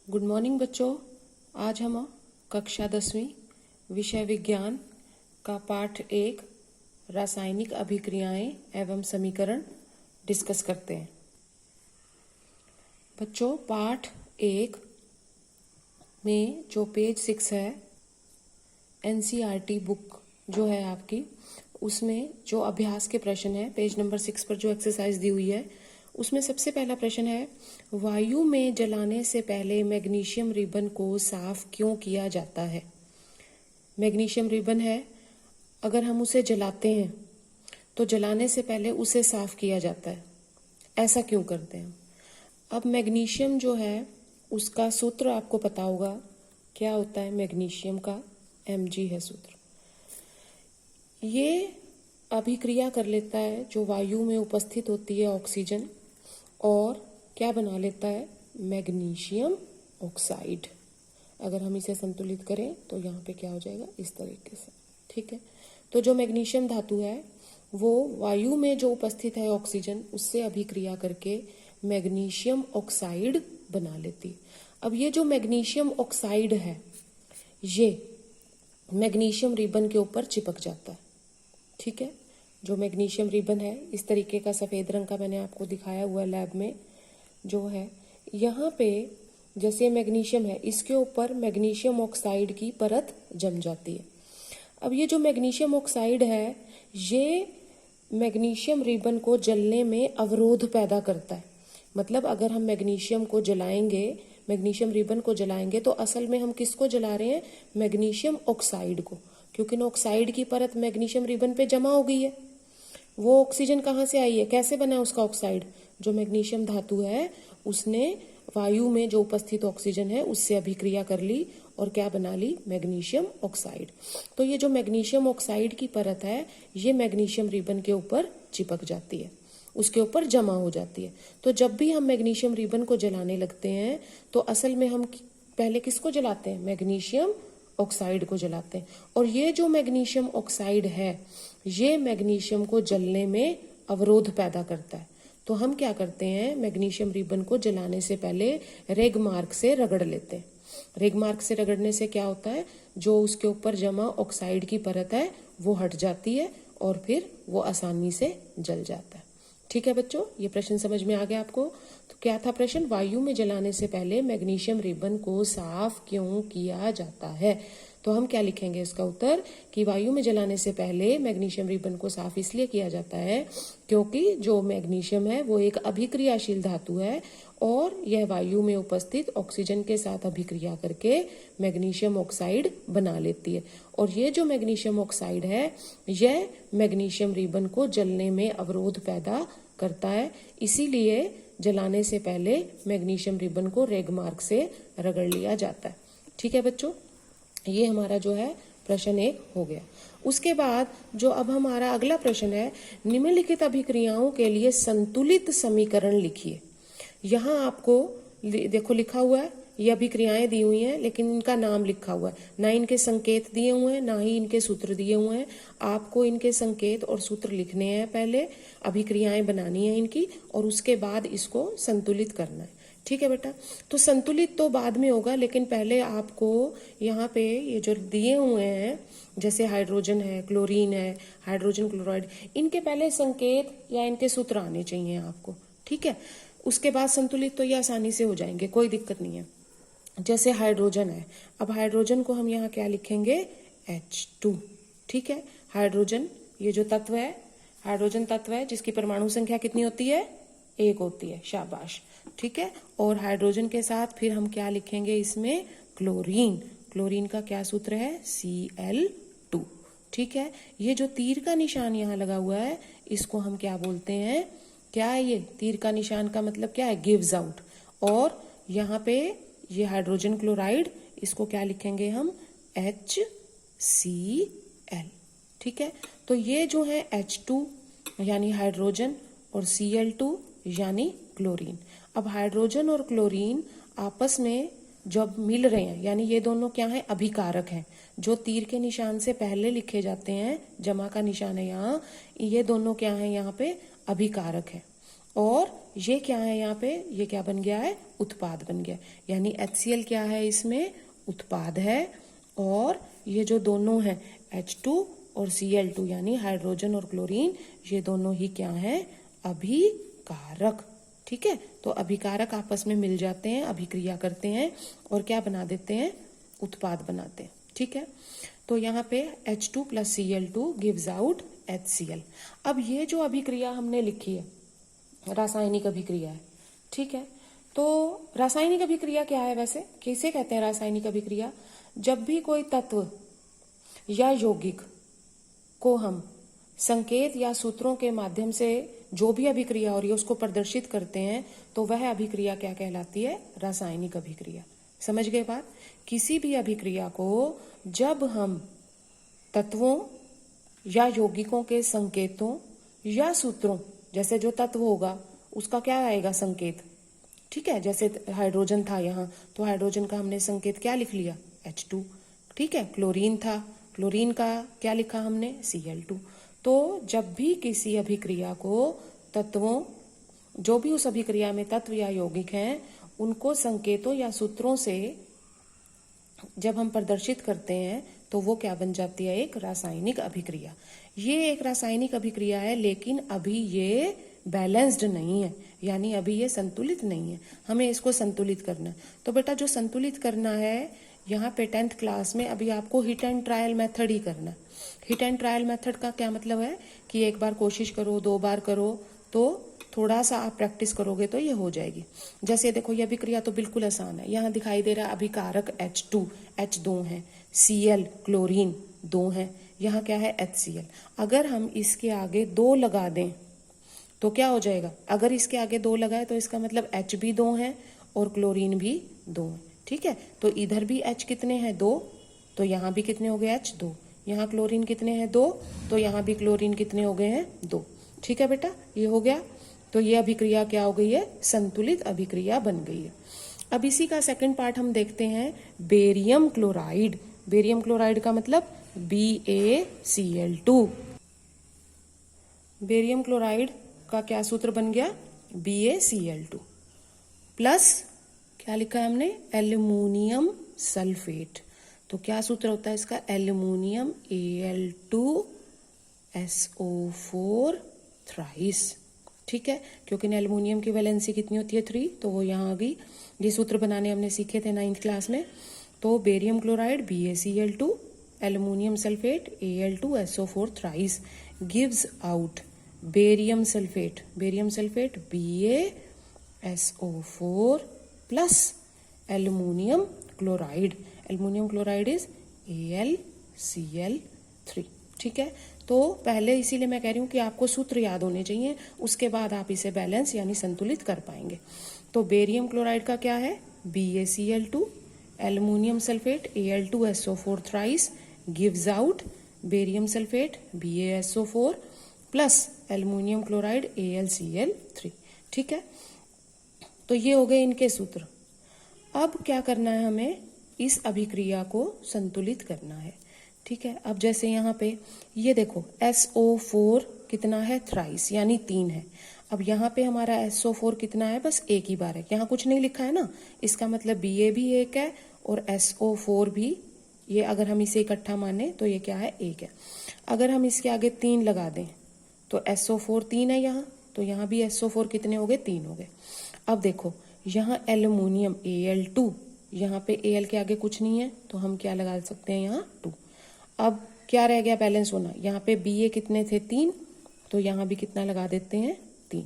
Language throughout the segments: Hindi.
गुड मॉर्निंग बच्चों। आज हम कक्षा 10वीं विषय विज्ञान का पाठ 1 रासायनिक अभिक्रियाएं एवं समीकरण डिस्कस करते हैं। बच्चों, पाठ 1 में जो पेज 6 है, एनसीईआरटी बुक जो है आपकी, उसमें जो अभ्यास के प्रश्न है, पेज नंबर 6 पर जो एक्सरसाइज दी हुई है, उसमें सबसे पहला प्रश्न है, वायु में जलाने से पहले मैग्नीशियम रिबन को साफ क्यों किया जाता है। मैग्नीशियम रिबन है, अगर हम उसे जलाते हैं तो जलाने से पहले उसे साफ किया जाता है। ऐसा क्यों करते हैं? अब मैग्नीशियम जो है उसका सूत्र आपको पता होगा, क्या होता है मैग्नीशियम का? Mg है सूत्र। ये अभिक्रिया कर लेता है जो वायु में उपस्थित होती है ऑक्सीजन, और क्या बना लेता है? Magnesium oxide. अगर हम इसे संतुलित करें तो यहाँ पे क्या हो जाएगा? इस तरीके से। ठीक है, तो जो मैग्नीशियम धातु है वो वायु में जो उपस्थित है ऑक्सीजन, उससे अभिक्रिया करके मैग्नीशियम ऑक्साइड बना लेती है। अब ये जो मैग्नीशियम ऑक्साइड है, ये मैग्नीशियम रिबन के ऊपर चिपक जाता है। ठीक है, जो मैग्नीशियम रिबन है इस तरीके का सफ़ेद रंग का मैंने आपको दिखाया हुआ है लैब में, जो है यहाँ पे जैसे मैग्नीशियम है, इसके ऊपर मैग्नीशियम ऑक्साइड की परत जम जाती है। अब ये जो मैग्नीशियम ऑक्साइड है, ये मैग्नीशियम रिबन को जलने में अवरोध पैदा करता है। मतलब अगर हम मैग्नीशियम को जलाएंगे, मैग्नीशियम रिबन को जलाएंगे, तो असल में हम किसको जला रहे हैं? मैग्नीशियम ऑक्साइड को, क्योंकि ऑक्साइड की परत मैग्नीशियम रिबन पे जमा हो गई है। वो ऑक्सीजन कहाँ से आई है? कैसे बना है उसका ऑक्साइड? जो मैग्नीशियम धातु है उसने वायु में जो उपस्थित ऑक्सीजन है उससे अभिक्रिया कर ली और क्या बना ली? Magnesium oxide. तो ये जो मैग्नीशियम ऑक्साइड की परत है, ये मैग्नीशियम रिबन के ऊपर चिपक जाती है, उसके ऊपर जमा हो जाती है। तो जब भी हम मैग्नीशियम रिबन को जलाने लगते हैं तो असल में हम पहले किसको जलाते हैं? मैग्नीशियम ऑक्साइड को जलाते हैं। और ये जो मैग्नीशियम ऑक्साइड है, ये मैग्नीशियम को जलने में अवरोध पैदा करता है। तो हम क्या करते हैं? मैग्नीशियम रिबन को जलाने से पहले रेगमार्क से रगड़ लेते हैं। रेगमार्क से रगड़ने से क्या होता है? जो उसके ऊपर जमा ऑक्साइड की परत है वो हट जाती है और फिर वो आसानी से जल जाता है। ठीक है बच्चों, ये प्रश्न समझ में आ गया आपको? तो क्या था प्रश्न? वायु में जलाने से पहले मैग्नीशियम रिबन को साफ क्यों किया जाता है? तो हम क्या लिखेंगे इसका उत्तर कि वायु में जलाने से पहले मैग्नीशियम रिबन को साफ इसलिए किया जाता है क्योंकि जो मैग्नीशियम है वो एक अभिक्रियाशील धातु है और यह वायु में उपस्थित ऑक्सीजन के साथ अभिक्रिया करके मैग्नीशियम ऑक्साइड बना लेती है। और ये जो मैग्नीशियम ऑक्साइड है, यह मैग्नीशियम रिबन को जलने में अवरोध पैदा करता है। इसीलिए जलाने से पहले मैग्नीशियम रिबन को रेगमार्क से रगड़ लिया जाता है। ठीक है बच्चों, ये हमारा जो है प्रश्न 1 हो गया। उसके बाद जो अब हमारा अगला प्रश्न है, निम्नलिखित अभिक्रियाओं के लिए संतुलित समीकरण लिखिए। यहाँ आपको देखो लिखा हुआ है, ये अभिक्रियाएं दी हुई हैं लेकिन इनका नाम लिखा हुआ है, ना इनके संकेत दिए हुए हैं ना ही इनके सूत्र दिए हुए हैं। आपको इनके संकेत और सूत्र लिखने हैं, पहले अभिक्रियाएं बनानी है इनकी और उसके बाद इसको संतुलित करना है। ठीक है बेटा, तो संतुलित तो बाद में होगा, लेकिन पहले आपको यहाँ पे ये जो दिए हुए हैं, जैसे हाइड्रोजन है, क्लोरीन है, हाइड्रोजन क्लोराइड, इनके पहले संकेत या इनके सूत्र आने चाहिए आपको। ठीक है, उसके बाद संतुलित तो ये आसानी से हो जाएंगे, कोई दिक्कत नहीं है। जैसे हाइड्रोजन है, अब हाइड्रोजन को हम यहाँ क्या लिखेंगे? H2। ठीक है, हाइड्रोजन ये जो तत्व है, हाइड्रोजन तत्व है जिसकी परमाणु संख्या कितनी होती है? 1 होती है। शाबाश। ठीक है, और हाइड्रोजन के साथ फिर हम क्या लिखेंगे इसमें? क्लोरीन। क्लोरीन का क्या सूत्र है? Cl2। ठीक है, ये जो तीर का निशान यहाँ लगा हुआ है, इसको हम क्या बोलते हैं? क्या है ये? तीर का निशान का मतलब क्या है? Gives out. और यहाँ पे ये हाइड्रोजन क्लोराइड, इसको क्या लिखेंगे हम? HCl। ठीक है, तो ये जो है H2 यानी हाइड्रोजन और Cl2 यानी क्लोरीन। अब हाइड्रोजन और क्लोरीन आपस में जब मिल रहे हैं, यानी ये दोनों क्या हैं? अभिकारक हैं। जो तीर के निशान से पहले लिखे जाते हैं, जमा का निशान है यहाँ, ये दोनों क्या हैं? यहाँ पे अभिकारक है। और ये क्या है यहाँ पे, ये क्या बन गया है, उत्पाद बन गया। यानी HCl क्या है, इसमें उत्पाद है। और ये जो दोनों हैं H2 और Cl2 यानी हाइड्रोजन और क्लोरीन, ये दोनों ही क्या हैं, अभिकारक। ठीक है, तो अभिकारक आपस में मिल जाते हैं, अभिक्रिया करते हैं और क्या बना देते हैं, उत्पाद बनाते हैं। ठीक है, तो यहाँ पे H2 + Cl2 gives out HCl। अब ये जो अभिक्रिया हमने लिखी है, रासायनिक अभिक्रिया है। ठीक है, तो रासायनिक अभिक्रिया क्या है वैसे, किसे कहते हैं रासायनिक अभिक्रिया? जब भी कोई तत्व या यौगिक को हम संकेत या सूत्रों के माध्यम से जो भी अभिक्रिया हो रही है उसको प्रदर्शित करते हैं, तो वह अभिक्रिया क्या कहलाती है, रासायनिक अभिक्रिया। समझ गए बात? किसी भी अभिक्रिया को जब हम तत्वों या यौगिकों के संकेतों या सूत्रों, जैसे जो तत्व होगा उसका क्या आएगा, संकेत। ठीक है, जैसे हाइड्रोजन था यहाँ, तो हाइड्रोजन का हमने संकेत क्या लिख लिया, H2। ठीक है, क्लोरीन था, क्लोरीन का क्या लिखा हमने, Cl2। तो जब भी किसी अभिक्रिया को तत्वों, जो भी उस अभिक्रिया में तत्व या यौगिक हैं, उनको संकेतों या सूत्रों से जब हम प्रदर्शित करते हैं तो वो क्या बन जाती है, एक रासायनिक अभिक्रिया। ये एक रासायनिक अभिक्रिया है, लेकिन अभी ये बैलेंस्ड नहीं है, यानी अभी ये संतुलित नहीं है। हमें इसको संतुलित करना है। तो बेटा जो संतुलित करना है, यहाँ पे 10th क्लास में अभी आपको हिट एंड ट्रायल मेथड ही करना है। हिट एंड ट्रायल मेथड का क्या मतलब है कि एक बार कोशिश करो, 2 बार करो, तो थोड़ा सा आप प्रैक्टिस करोगे तो ये हो जाएगी। जैसे देखो ये अभिक्रिया तो बिल्कुल आसान है। यहाँ दिखाई दे रहा है अभिकारक H2, H 2 है, Cl क्लोरीन 2 है, यहाँ क्या है HCl। अगर हम इसके आगे 2 लगा दें तो क्या हो जाएगा, अगर इसके आगे 2 लगाए तो इसका मतलब H भी 2 है और क्लोरीन भी 2 है। ठीक है, तो इधर भी H कितने हैं, 2, तो यहाँ भी कितने हो गए, H 2। यहाँ क्लोरीन कितने हैं, 2, तो यहाँ भी क्लोरीन कितने हो गए हैं, 2। ठीक है बेटा, ये हो गया। तो ये अभिक्रिया क्या हो गई है, संतुलित अभिक्रिया बन गई है। अब इसी का सेकंड पार्ट हम देखते हैं, बेरियम क्लोराइड। बेरियम क्लोराइड का मतलब BaCl2। बेरियम क्लोराइड का क्या सूत्र बन गया, BaCl2 प्लस क्या लिखा है हमने, एल्युमिनियम सल्फेट। तो क्या सूत्र होता है इसका, एल्युमिनियम Al2SO4 थ्राइस। ठीक है, क्योंकि एल्युमिनियम की वैलेंसी कितनी होती है, 3, तो वो यहाँ आ गई। ये सूत्र बनाने हमने सीखे थे 9th क्लास में। तो barium chloride BaCl2, aluminium sulphate Al2SO4 thrice gives out barium sulphate. Barium sulphate BaSO4 plus aluminium chloride. Aluminium chloride is AlCl3। ठीक है, तो पहले इसीलिए मैं कह रही हूँ कि आपको सूत्र याद होने चाहिए, उसके बाद आप इसे बैलेंस यानी संतुलित कर पाएंगे। तो बेरियम क्लोराइड का क्या है, BaCl2, aluminium sulphate Al2SO4 thrice gives out barium sulphate BaSO4 plus aluminium chloride AlCl3। ठीक है, तो ये हो गए इनके सूत्र। अब क्या करना है, हमें इस अभिक्रिया को संतुलित करना है। ठीक है, अब जैसे यहाँ पे ये देखो SO4 कितना है, थ्राइस यानी 3 है। अब यहाँ पे हमारा SO4 कितना है, बस एक ही बार है, यहाँ कुछ नहीं लिखा है ना, इसका मतलब Ba भी 1 है और SO4 भी, ये अगर हम इसे इकट्ठा माने तो ये क्या है, 1 है। अगर हम इसके आगे 3 लगा दें तो SO4 3 है यहाँ, तो यहाँ भी SO4 कितने हो गए, 3 हो गए। अब देखो यहाँ एल्युमिनियम Al2, यहाँ पे Al के आगे कुछ नहीं है तो हम क्या लगा सकते हैं, यहाँ 2। अब क्या रह गया बैलेंस होना, यहाँ पे Ba कितने थे, 3, तो यहाँ भी कितना लगा देते हैं, 3।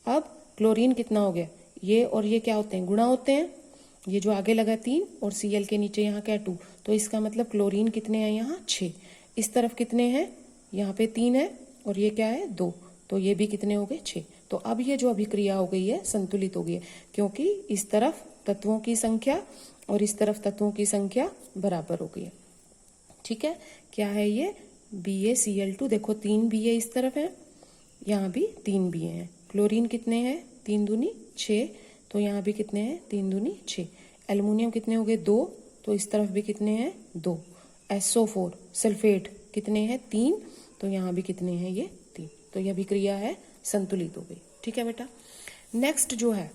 अब क्लोरीन कितना हो गया, ये और ये क्या होते हैं, गुणा होते हैं। ये जो आगे लगा 3 और Cl के नीचे यहाँ क्या 2, तो इसका मतलब क्लोरीन कितने हैं, यहाँ 6। इस तरफ कितने हैं, यहाँ पे 3 है और ये क्या है, 2, तो ये भी कितने हो गए, 6। तो अब ये जो अभिक्रिया हो गई है संतुलित हो गई है, क्योंकि इस तरफ तत्वों की संख्या और इस तरफ तत्वों की संख्या बराबर हो गई है। ठीक है, क्या है ये, BaCl2, देखो 3 Ba इस तरफ है, यहाँ भी 3 Ba हैं। क्लोरीन कितने हैं, 3 दूनी 6, तो यहाँ भी कितने हैं, 3 दूनी 6। एल्युमिनियम कितने हो गए, 2, तो इस तरफ भी कितने हैं, 2। SO4 सल्फेट कितने हैं, 3, तो यहाँ भी कितने हैं, ये 3। तो यह अभिक्रिया है संतुलित हो गई। ठीक है बेटा। नेक्स्ट जो है,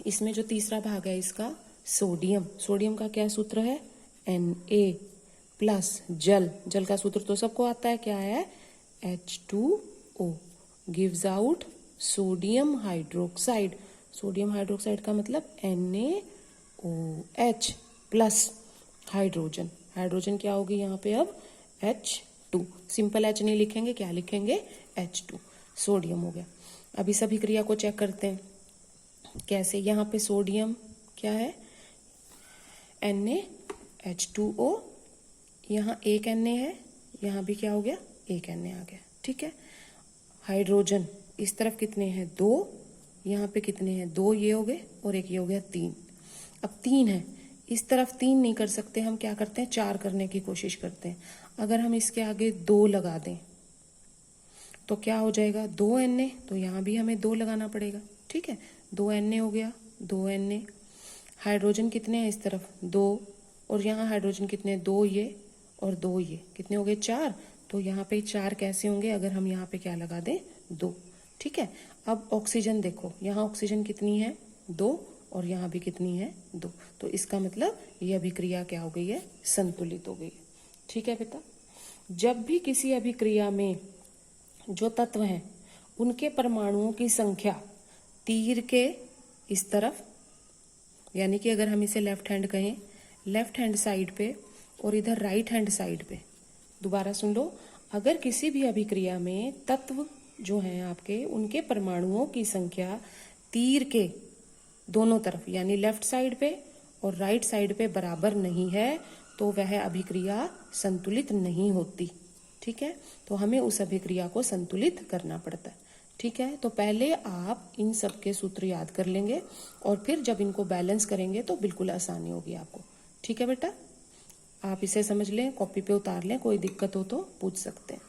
इसमें जो तीसरा भाग है इसका सोडियम। सोडियम का क्या सूत्र है? Na प्लस जल। जल का सूत्र तो सबको आता है, क्या है? H2O gives out sodium hydroxide. Sodium hydroxide का मतलब NaOH प्लस हाइड्रोजन। हाइड्रोजन क्या होगी यहाँ पे अब? H2। सिंपल H नहीं लिखेंगे, क्या लिखेंगे? H2। सोडियम हो गया। अब इस अभिक्रिया को चेक करते हैं कैसे। यहाँ पे सोडियम क्या है? NaH2O। यहाँ एक Na है, यहाँ भी क्या हो गया? एक Na आ गया, ठीक है। हाइड्रोजन इस तरफ कितने हैं? 2। यहाँ पे कितने हैं? 2 ये हो गए और एक ये हो गया 3। अब 3 है, इस तरफ 3 नहीं कर सकते, हम क्या करते हैं? 4 करने की कोशिश करते हैं। अगर हम इसके आगे 2 लगा दें तो क्या हो जाएगा? 2 Na, तो यहाँ भी हमें 2 लगाना पड़ेगा, ठीक है। 2 Na हो गया, 2 Na। हाइड्रोजन कितने हैं इस तरफ? 2, और यहाँ हाइड्रोजन कितने हैं? 2 ये और 2 ये, कितने हो गए? 4। तो यहाँ पे 4 कैसे होंगे अगर हम यहाँ पे क्या लगा दें? 2, ठीक है। अब ऑक्सीजन देखो, यहाँ ऑक्सीजन कितनी है? 2, और यहाँ भी कितनी है? 2। तो इसका मतलब ये अभिक्रिया क्या हो गई है? संतुलित हो गई है, ठीक है बेटा। जब भी किसी अभिक्रिया में जो तत्व हैं उनके परमाणुओं की संख्या तीर के इस तरफ, यानी कि अगर हम इसे लेफ्ट हैंड कहें, लेफ्ट हैंड साइड पे और इधर राइट हैंड साइड पे, दोबारा सुन लो, अगर किसी भी अभिक्रिया में तत्व जो हैं आपके, उनके परमाणुओं की संख्या तीर के दोनों तरफ यानी लेफ्ट साइड पे और राइट साइड पे बराबर नहीं है तो वह अभिक्रिया संतुलित नहीं होती, ठीक है। तो हमें उस अभिक्रिया को संतुलित करना पड़ता है, ठीक है। तो पहले आप इन सब के सूत्र याद कर लेंगे और फिर जब इनको बैलेंस करेंगे तो बिल्कुल आसानी होगी आपको, ठीक है बेटा। आप इसे समझ लें, कॉपी पे उतार लें, कोई दिक्कत हो तो पूछ सकते हैं।